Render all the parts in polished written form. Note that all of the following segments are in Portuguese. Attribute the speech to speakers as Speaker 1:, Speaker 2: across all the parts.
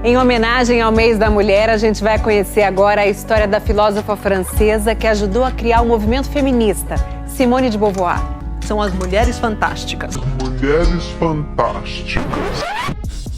Speaker 1: Em homenagem ao mês da mulher, a gente vai conhecer agora a história da filósofa francesa que ajudou a criar o movimento feminista, Simone de Beauvoir.
Speaker 2: São as mulheres fantásticas.
Speaker 3: Mulheres fantásticas.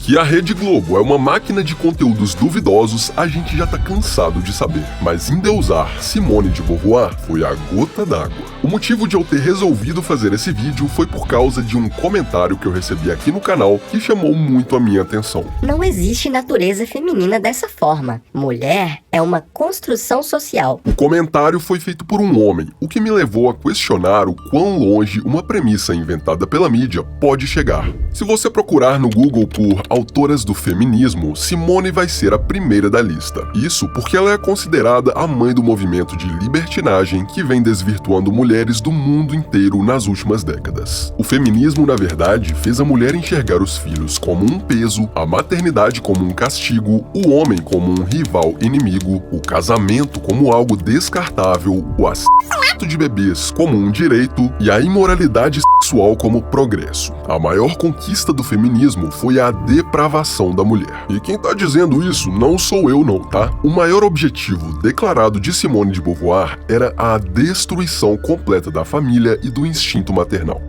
Speaker 4: Que a Rede Globo é uma máquina de conteúdos duvidosos, a gente já tá cansado de saber. Mas endeusar Simone de Beauvoir foi a gota d'água. O motivo de eu ter resolvido fazer esse vídeo foi por causa de um comentário que eu recebi aqui no canal que chamou muito a minha atenção.
Speaker 5: Não existe natureza feminina dessa forma. Mulher é uma construção social.
Speaker 4: O comentário foi feito por um homem, o que me levou a questionar o quão longe uma premissa inventada pela mídia pode chegar. Se você procurar no Google por autoras do feminismo, Simone vai ser a primeira da lista. Isso porque ela é considerada a mãe do movimento de libertinagem que vem desvirtuando mulheres do mundo inteiro nas últimas décadas. O feminismo, na verdade, fez a mulher enxergar os filhos como um peso, a maternidade como um castigo, o homem como um rival inimigo, o casamento como algo descartável, o assassinato de bebês como um direito e a imoralidade sexual como progresso. A maior conquista do feminismo foi a depravação da mulher. E quem tá dizendo isso não sou eu não, tá? O maior objetivo declarado de Simone de Beauvoir era a destruição completa da família e do instinto maternal.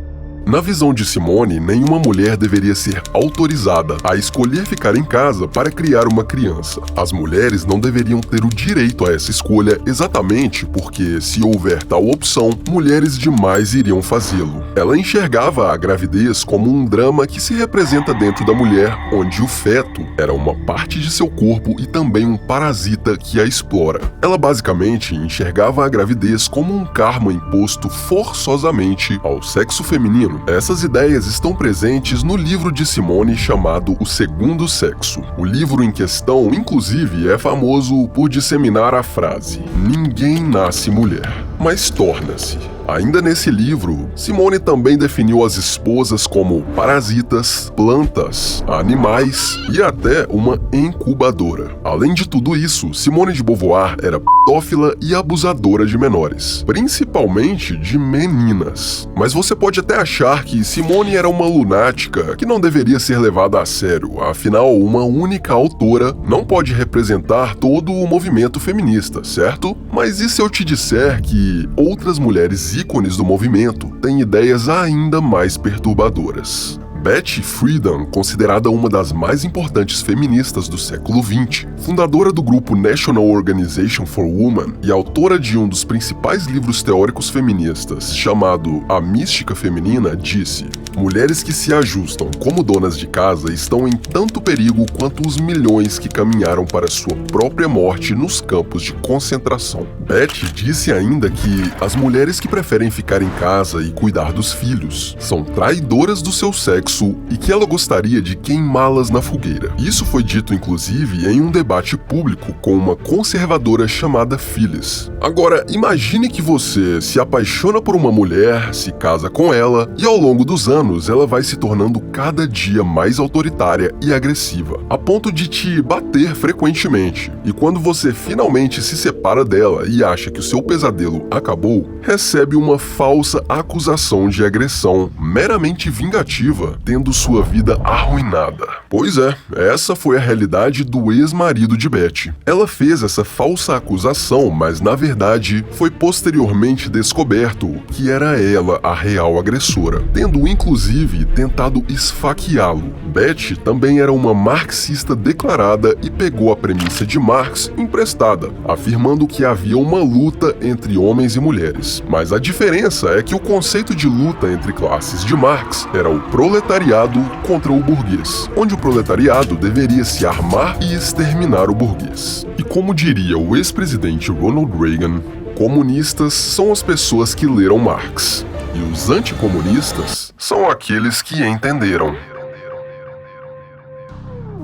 Speaker 4: Na visão de Simone, nenhuma mulher deveria ser autorizada a escolher ficar em casa para criar uma criança. As mulheres não deveriam ter o direito a essa escolha exatamente porque, se houver tal opção, mulheres demais iriam fazê-lo. Ela enxergava a gravidez como um drama que se representa dentro da mulher, onde o feto era uma parte de seu corpo e também um parasita que a explora. Ela basicamente enxergava a gravidez como um karma imposto forçosamente ao sexo feminino. Essas ideias estão presentes no livro de Simone chamado O Segundo Sexo. O livro em questão, inclusive, é famoso por disseminar a frase: "Ninguém nasce mulher, mas torna-se". Ainda nesse livro, Simone também definiu as esposas como parasitas, plantas, animais e até uma incubadora. Além de tudo isso, Simone de Beauvoir era pedófila e abusadora de menores, principalmente de meninas. Mas você pode até achar que Simone era uma lunática que não deveria ser levada a sério, afinal, uma única autora não pode representar todo o movimento feminista, certo? Mas e se eu te disser que outras mulheres ícones do movimento têm ideias ainda mais perturbadoras? Betty Friedan, considerada uma das mais importantes feministas do século XX, fundadora do grupo National Organization for Women e autora de um dos principais livros teóricos feministas, chamado A Mística Feminina, disse: "Mulheres que se ajustam como donas de casa estão em tanto perigo quanto os milhões que caminharam para sua própria morte nos campos de concentração." Betty disse ainda que as mulheres que preferem ficar em casa e cuidar dos filhos são traidoras do seu sexo e que ela gostaria de queimá-las na fogueira. Isso foi dito, inclusive, em um debate público com uma conservadora chamada Phyllis. Agora, imagine que você se apaixona por uma mulher, se casa com ela e ao longo dos anos ela vai se tornando cada dia mais autoritária e agressiva, a ponto de te bater frequentemente. E quando você finalmente se separa dela e acha que o seu pesadelo acabou, recebe uma falsa acusação de agressão meramente vingativa, tendo sua vida arruinada. Pois é, essa foi a realidade do ex-marido de Betty. Ela fez essa falsa acusação, mas na verdade foi posteriormente descoberto que era ela a real agressora, tendo inclusive tentado esfaqueá-lo. Betty também era uma marxista declarada e pegou a premissa de Marx emprestada, afirmando que havia uma luta entre homens e mulheres. Mas a diferença é que o conceito de luta entre classes de Marx era o proletariado contra o burguês, onde o proletariado deveria se armar e exterminar o burguês. E como diria o ex-presidente Ronald Reagan, comunistas são as pessoas que leram Marx, e os anticomunistas são aqueles que entenderam.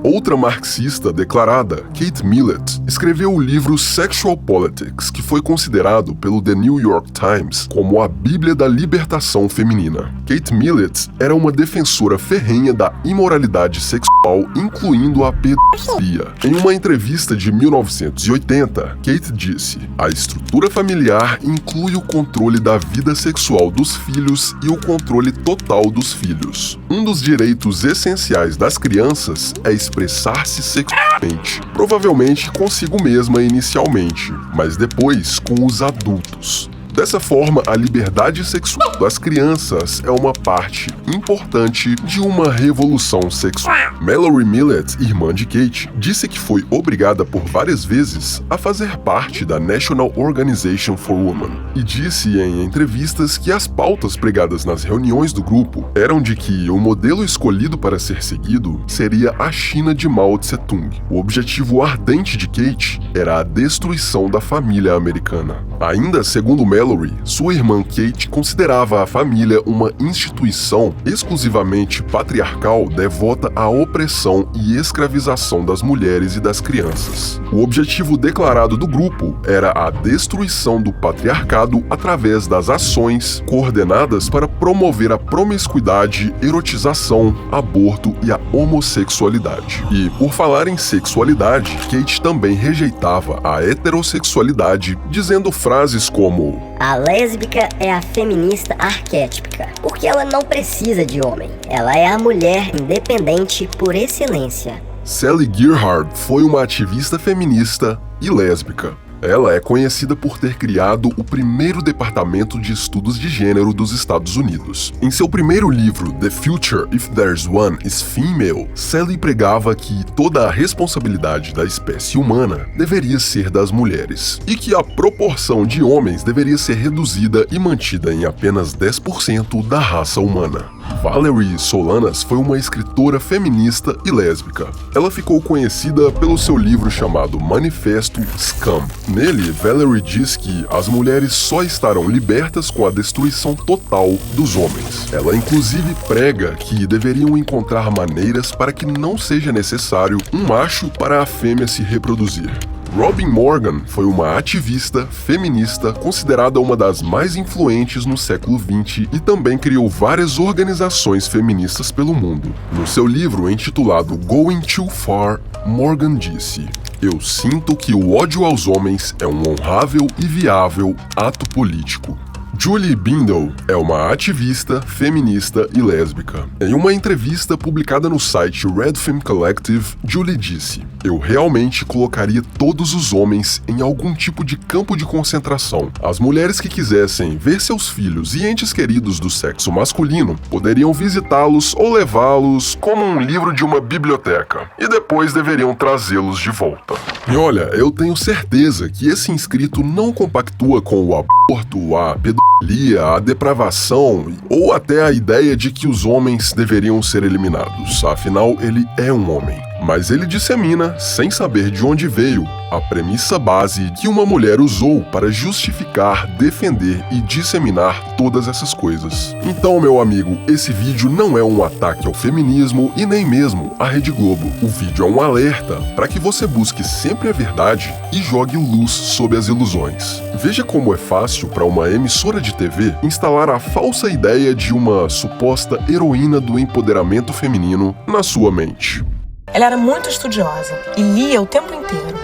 Speaker 4: Outra marxista declarada, Kate Millett, escreveu o livro Sexual Politics, que foi considerado pelo The New York Times como a Bíblia da libertação feminina. Kate Millett era uma defensora ferrenha da imoralidade sexual incluindo a pedofilia. Em uma entrevista de 1980, Kate disse: "A estrutura familiar inclui o controle da vida sexual dos filhos e o controle total dos filhos. Um dos direitos essenciais das crianças é expressar-se sexualmente, provavelmente consigo mesma inicialmente, mas depois com os adultos. Dessa forma, a liberdade sexual das crianças é uma parte importante de uma revolução sexual." Mallory Millett, irmã de Kate, disse que foi obrigada por várias vezes a fazer parte da National Organization for Women e disse em entrevistas que as pautas pregadas nas reuniões do grupo eram de que o modelo escolhido para ser seguido seria a China de Mao Tse-tung. O objetivo ardente de Kate era a destruição da família americana. Ainda segundo Mallory, sua irmã Kate considerava a família uma instituição exclusivamente patriarcal devota à opressão e escravização das mulheres e das crianças. O objetivo declarado do grupo era a destruição do patriarcado através das ações coordenadas para promover a promiscuidade, erotização, aborto e a homossexualidade. E, por falar em sexualidade, Kate também rejeitava a heterossexualidade, dizendo frases como:
Speaker 5: "A lésbica é a feminista arquétipica, porque ela não precisa de homem. Ela é a mulher independente por excelência."
Speaker 4: Sally Gerhardt foi uma ativista feminista e lésbica. Ela é conhecida por ter criado o primeiro departamento de estudos de gênero dos Estados Unidos. Em seu primeiro livro, The Future If There's One is Female, Sally pregava que toda a responsabilidade da espécie humana deveria ser das mulheres, e que a proporção de homens deveria ser reduzida e mantida em apenas 10% da raça humana. Valerie Solanas foi uma escritora feminista e lésbica. Ela ficou conhecida pelo seu livro chamado Manifesto Scum. Nele, Valerie diz que as mulheres só estarão libertas com a destruição total dos homens. Ela inclusive prega que deveriam encontrar maneiras para que não seja necessário um macho para a fêmea se reproduzir. Robin Morgan foi uma ativista feminista considerada uma das mais influentes no século XX e também criou várias organizações feministas pelo mundo. No seu livro intitulado Going Too Far, Morgan disse: "Eu sinto que o ódio aos homens é um honrável e viável ato político." Julie Bindel é uma ativista, feminista e lésbica. Em uma entrevista publicada no site Red Film Collective, Julie disse: "Eu realmente colocaria todos os homens em algum tipo de campo de concentração. As mulheres que quisessem ver seus filhos e entes queridos do sexo masculino poderiam visitá-los ou levá-los como um livro de uma biblioteca, e depois deveriam trazê-los de volta." E olha, eu tenho certeza que esse inscrito não compactua com o aborto, a pedofilia, a depravação ou até a ideia de que os homens deveriam ser eliminados. Afinal, ele é um homem. Mas ele dissemina, sem saber de onde veio, a premissa base que uma mulher usou para justificar, defender e disseminar todas essas coisas. Então, meu amigo, esse vídeo não é um ataque ao feminismo e nem mesmo à Rede Globo. O vídeo é um alerta para que você busque sempre a verdade e jogue luz sobre as ilusões. Veja como é fácil para uma emissora de TV instalar a falsa ideia de uma suposta heroína do empoderamento feminino na sua mente.
Speaker 6: Ela era muito estudiosa e lia o tempo inteiro.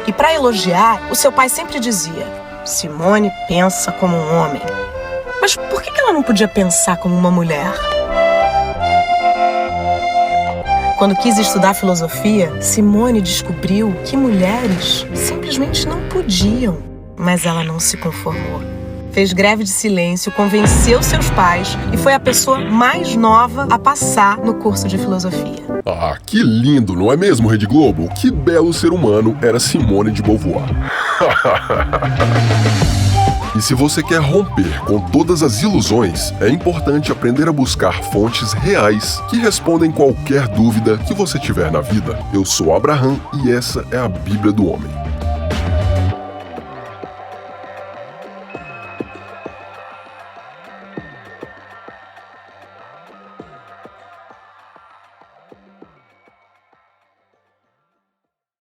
Speaker 6: E para elogiar, o seu pai sempre dizia: "Simone pensa como um homem." Mas por que ela não podia pensar como uma mulher? Quando quis estudar filosofia, Simone descobriu que mulheres simplesmente não podiam. Mas ela não se conformou. Fez greve de silêncio, convenceu seus pais e foi a pessoa mais nova a passar no curso de filosofia.
Speaker 4: Ah, que lindo, não é mesmo, Rede Globo? Que belo ser humano era Simone de Beauvoir. E se você quer romper com todas as ilusões, é importante aprender a buscar fontes reais que respondem qualquer dúvida que você tiver na vida. Eu sou Abraham e essa é a Bíblia do Homem.